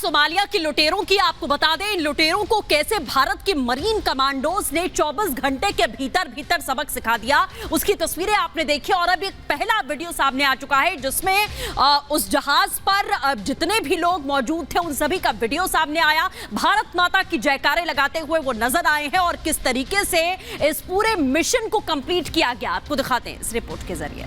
Somalia की लुटेरों की। आपको बता दें इन लुटेरों को कैसे भारत की मरीन कमांडोज ने 24 घंटे के भीतर सबक सिखा दिया, उसकी तस्वीरें आपने देखी। और अब एक पहला वीडियो सामने आ चुका है जिसमें उस जहाज पर जितने भी लोग मौजूद थे उन सभी का वीडियो सामने आया। भारत माता की जयकारे लगाते हुए वो नजर आए हैं और किस तरीके से इस पूरे मिशन को कंप्लीट किया गया आपको दिखाते हैं इस रिपोर्ट के जरिए।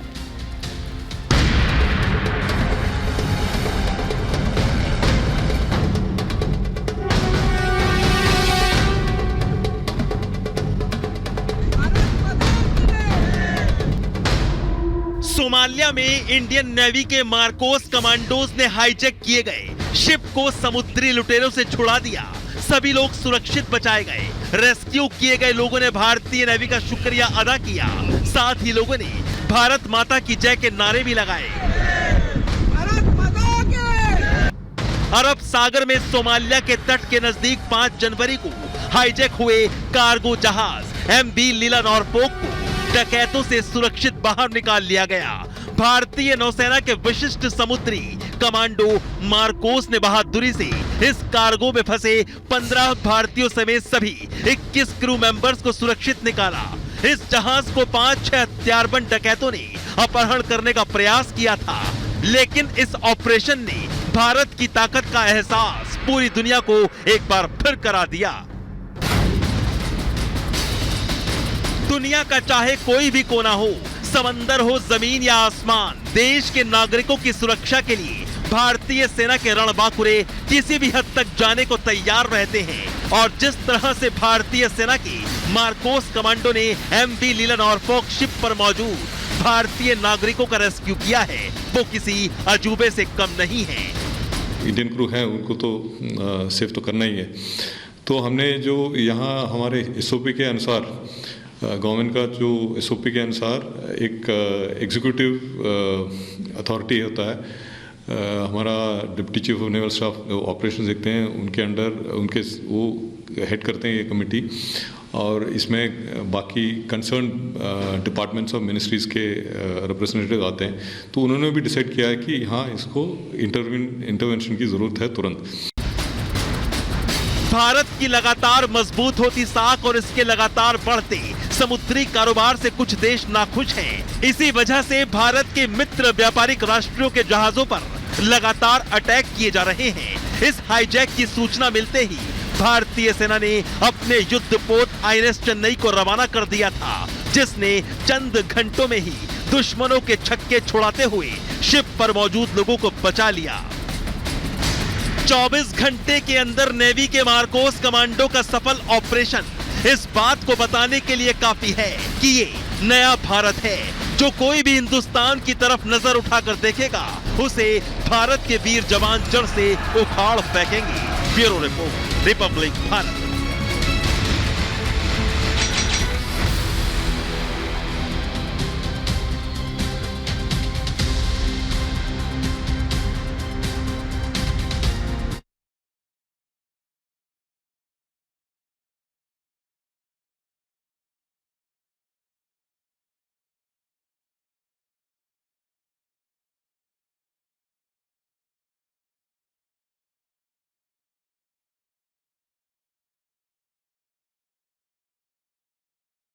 सोमालिया में इंडियन नेवी के मार्कोस कमांडोज ने हाईजैक किए गए शिप को समुद्री लुटेरों से छुड़ा दिया। सभी लोग सुरक्षित बचाए गए। रेस्क्यू किए गए लोगों ने भारतीय नेवी का शुक्रिया अदा किया। साथ ही लोगों ने भारत माता की जय के नारे भी लगाए। अरब सागर में सोमालिया के तट के नजदीक 5 जनवरी को हाईजैक हुए कार्गो जहाज MV लीला नॉरफॉक को डकैतों से सुरक्षित बाहर निकाल लिया गया। भारतीय नौसेना के विशिष्ट समुद्री कमांडो मार्कोस ने बहादुरी से इस कार्गो में फंसे 15 भारतीयों समेत सभी 21 क्रू मेंबर्स को सुरक्षित निकाला। इस जहाज को 5-6 हथियारबंद डकैतों ने अपहरण करने का प्रयास किया था, लेकिन इस ऑपरेशन ने भारत की ताकत का एहसास पूरी दुनिया को एक बार फिर करा दिया। दुनिया का चाहे कोई भी कोना हो, समंदर हो, जमीन या आसमान, देश के नागरिकों की सुरक्षा के लिए भारतीय सेना के रणबांकुरे किसी भी हद तक जाने को तैयार रहते हैं। और जिस तरह से भारतीय सेना की मार्कोस कमांडो ने MV लीला नॉरफॉक शिप पर मौजूद भारतीय नागरिकों का रेस्क्यू किया है, वो किसी अजूबे से कम नहीं है। इंडियन क्रू है, उनको तो सेफ तो करना ही है। तो हमने जो यहाँ हमारे SOP के अनुसार, गवर्नमेंट का जो SOP के अनुसार एक एग्जीक्यूटिव अथॉरिटी होता है, हमारा deputy chief of naval staff operation देखते हैं, उनके अंडर उनके वो हेड करते हैं ये कमेटी। और इसमें बाकी कंसर्न डिपार्टमेंट्स और मिनिस्ट्रीज़ के रिप्रेजेंटेटिव आते हैं। तो उन्होंने भी डिसाइड किया है कि हाँ, इसको इंटरवेंशन की ज़रूरत है तुरंत। भारत की लगातार मजबूत होती साख और इसके लगातार बढ़ते समुद्री कारोबार से कुछ देश नाखुश हैं। इसी वजह से भारत के मित्र व्यापारिक राष्ट्रों के जहाजों पर लगातार अटैक किए जा रहे हैं। इस हाईजैक की सूचना मिलते ही भारतीय सेना ने अपने युद्धपोत INS चेन्नई को रवाना कर दिया था, जिसने चंद घंटों में ही दुश्मनों के छक्के छुड़ाते हुए शिप पर मौजूद लोगों को बचा लिया। 24 घंटे के अंदर नेवी के मार्कोस कमांडो का सफल ऑपरेशन इस बात को बताने के लिए काफी है कि ये नया भारत है। जो कोई भी हिंदुस्तान की तरफ नजर उठाकर देखेगा, उसे भारत के वीर जवान जड़ से उखाड़ फेंकेंगे। Bureau report, Republic Bharat.